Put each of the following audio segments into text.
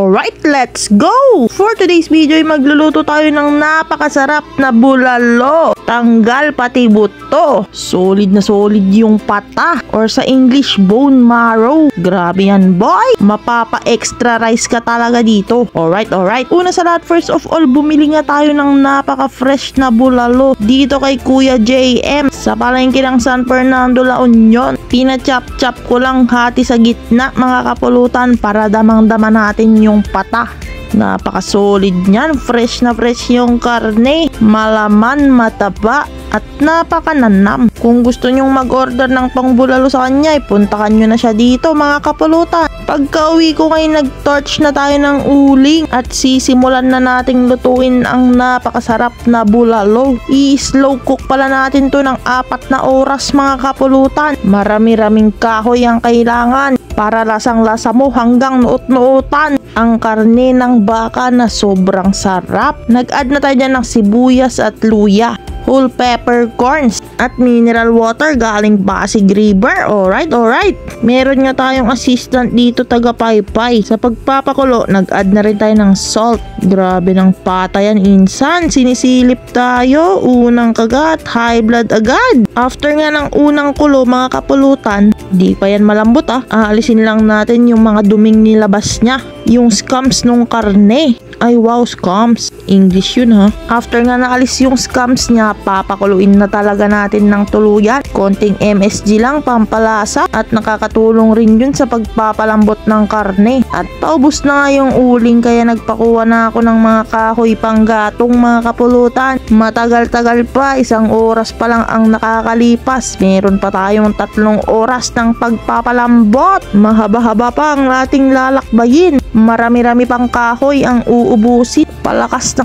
Alright, let's go! For today's video ay magluluto tayo ng napakasarap na bulalo. Tanggal pati buto. Solid na solid yung pata. Or sa English, bone marrow. Grabe yan, boy! Mapapa-extra rice ka talaga dito. Alright. Una sa lahat, first of all, bumili nga tayo ng napaka-fresh na bulalo dito kay Kuya JM sa palengke ng San Fernando, La Union. Pina-chop-chop ko lang hati sa gitna, mga kapulutan, para damang-dama natin yung pata. Napaka-solid niyan. Fresh na fresh yung karne. Malaman, mataba, at napakananam. Kung gusto nyong mag-order ng pangbulalo sa kanya, puntahan nyo na siya dito, mga kapulutan. Pagka uwi ko ngayon, nag-torch na tayo ng uling at sisimulan na nating lutuin ang napakasarap na bulalo. I-slow cook pala natin to ng 4 na oras, mga kapulutan. Marami-raming kahoy ang kailangan para lasang-lasa mo hanggang nuot-nuotan ang karne ng baka na sobrang sarap. Nag-add na tayo dyan ng sibuyas at luya, whole peppercorns, at mineral water galing Pasig River. Alright. Meron nga tayong assistant dito, taga Paypay. Sa pagpapakulo, nag-add na rin tayo ng salt. Grabe ng pata yan, insan. Sinisilip tayo. Unang kagat, high blood agad. After nga ng unang kulo, mga kapulutan, di pa yan malambot Aalisin lang natin yung mga duming nilabas niya. Yung scums nung karne. Ay wow, scums. English yun After nga naalis yung scums niya, papakuluin na talaga natin ng tuluyan. Konting MSG lang, pampalasa, at nakakatulong rin yun sa pagpapalambot ng karne. At paubos na nga yung uling, kaya nagpakuha na ako ng mga kahoy panggatong, mga kapulutan. Matagal-tagal pa, 1 oras pa lang ang nakakalipas. Meron pa tayong 3 oras ng pagpapalambot. Mahaba-haba pa ang ating lalakbayin. Marami-rami pang kahoy ang uubusin. Palakas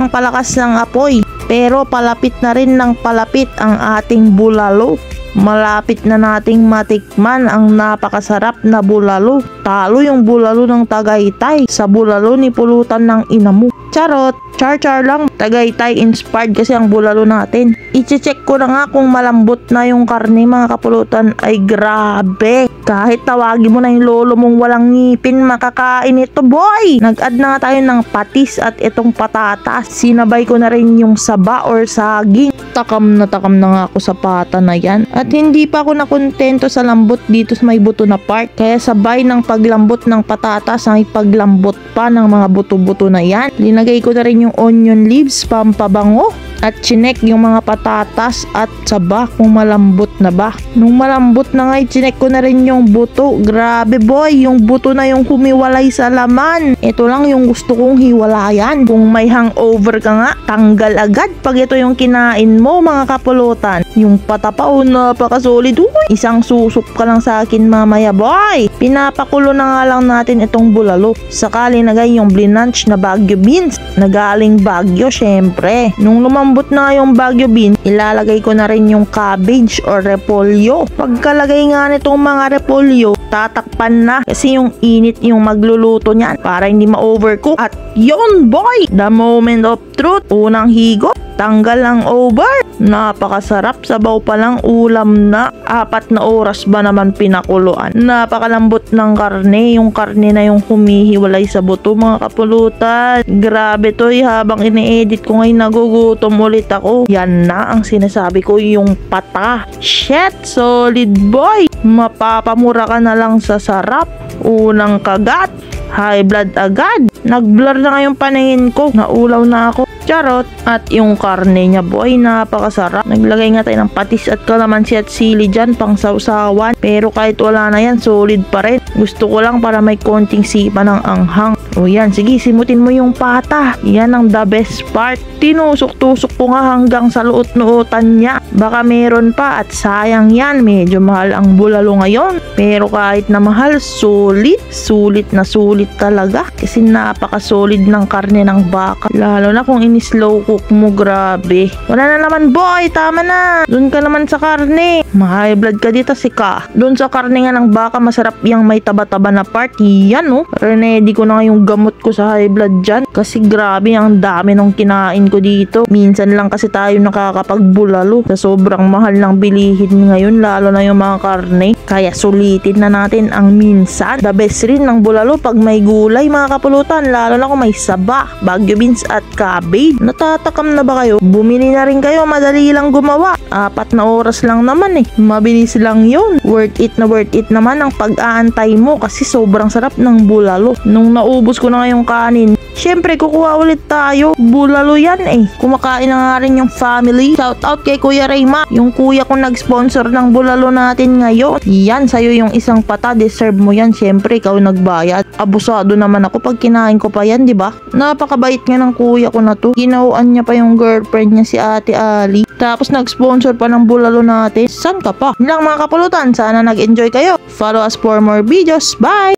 ng apoy. Pero palapit na rin ng palapit ang ating bulalo. Malapit na nating matikman ang napakasarap na bulalo. Talo yung bulalo ng Tagaytay sa bulalo ni pulutan ng ina mo. Charot! Char lang. Tagaytay inspired kasi ang bulalo natin. I-check ko na nga kung malambot na yung karne, mga kapulutan. Ay grabe! Kahit tawagin mo na yung lolo mong walang ngipin, makakain ito, boy! Nag-add na nga tayo ng patis at itong patatas. Sinabay ko na rin yung saba or saging. Takam na nga ako sa pata na yan. At hindi pa ako nakontento sa lambot dito sa may buto na part. Kaya sabay ng paglambot ng patatas ay paglambot pa ng mga buto-buto na yan. Linagay ko na rin yung onion leaves, pampabango. At chinek yung mga patatas at saba kung malambot na ba. Nung malambot na nga, chinek ko na rin yung buto. Grabe, boy, yung buto na yung humiwalay sa laman. Ito lang yung gusto kong hiwalayan. Kung may hangover ka nga, tanggal agad pag ito yung kinain mo, mga kapulutan. Yung patapaw, napakasolid. Uy, 1 susok ka lang sa akin mamaya, boy. Pinapakulo na nga lang natin itong bulalo. Sakali nagay yung blinanch na Baguio beans. Nagaling Baguio, syempre. Nung lumambot na yung Baguio bean, ilalagay ko na rin yung cabbage or repolyo. Pagkalagay nga nitong mga repolyo, tatakpan na kasi yung init yung magluluto niyan para hindi ma-overcook. At yon, boy, the moment of truth. Unang higop, tanggal ang over. Napakasarap, sabaw pa lang, ulam na. 4 na oras ba naman pinakuluan. Napakalambot ng karne. Yung karne na yung humihiwalay sa buto, mga kapulutan. Grabe to, habang ini-edit ko ngayon, nagugutom ulit ako. Yan na ang sinasabi ko, yung pata. Shit, solid, boy. Mapapamura ka na lang sa sarap. Unang kagat, high blood agad. Nag-blur na nga yung paningin ko. Naulaw na ako. Charot. At yung karne niya, boy, napakasarap. Naglagay nga tayo ng patis at kalamansi at sili dyan, pang sausawan. Pero kahit wala na yan, solid pa rin. Gusto ko lang para may konting sipa ng anghang. O yan, sige, simutin mo yung pata. Yan ang the best part. Tinusok-tusok ko nga hanggang sa luot-nuotan niya. Baka meron pa at sayang yan. Medyo mahal ang bulalo ngayon. Pero kahit na mahal, sulit. Sulit na sulit talaga. Kasi napaka-solid ng karne ng baka. Lalo na kung in-slow cook mo, grabe. Wala na naman, boy. Tama na. Doon ka naman sa karne. Ma-high blood ka dito, sika. Doon sa karne nga ng baka, masarap yung may taba-taba na part. Yan, Ready ko na yung yung gamot ko sa high blood dyan. Kasi grabe ang dami nung kinain ko dito. Minsan lang kasi tayo nakakapagbulalo sa sobrang mahal ng bilihin ngayon, lalo na yung mga karne. Kaya sulitin na natin ang minsan. The best rin ng bulalo pag may gulay mga kapulutan, lalo na kung may saba, bagyo beans at cabbage. Natatakam na ba kayo? Bumili na rin kayo, madali lang gumawa. 4 na oras lang naman eh. Mabilis lang yun. Worth it naman ang pag-aantay mo kasi sobrang sarap ng bulalo. Nung naubos ko na ngayong kanin, syempre kukuha ulit tayo. Bulalo yan eh. Kumakain na nga rin yung family. Shout out kay Kuya Rayma, yung kuya ko nag-sponsor ng bulalo natin ngayon. Yan, sa'yo yung isang pata. Deserve mo yan. Syempre ikaw nagbayad. Abusado naman ako pag kinain ko pa yan, di ba? Napakabait nga ng kuya ko na to. Ginawaan niya pa yung girlfriend niya si Ate Ali. Tapos nag-sponsor pa ng bulalo natin. San ka pa? Yun lang mga kapulutan. Sana nag-enjoy kayo. Follow us for more videos. Bye!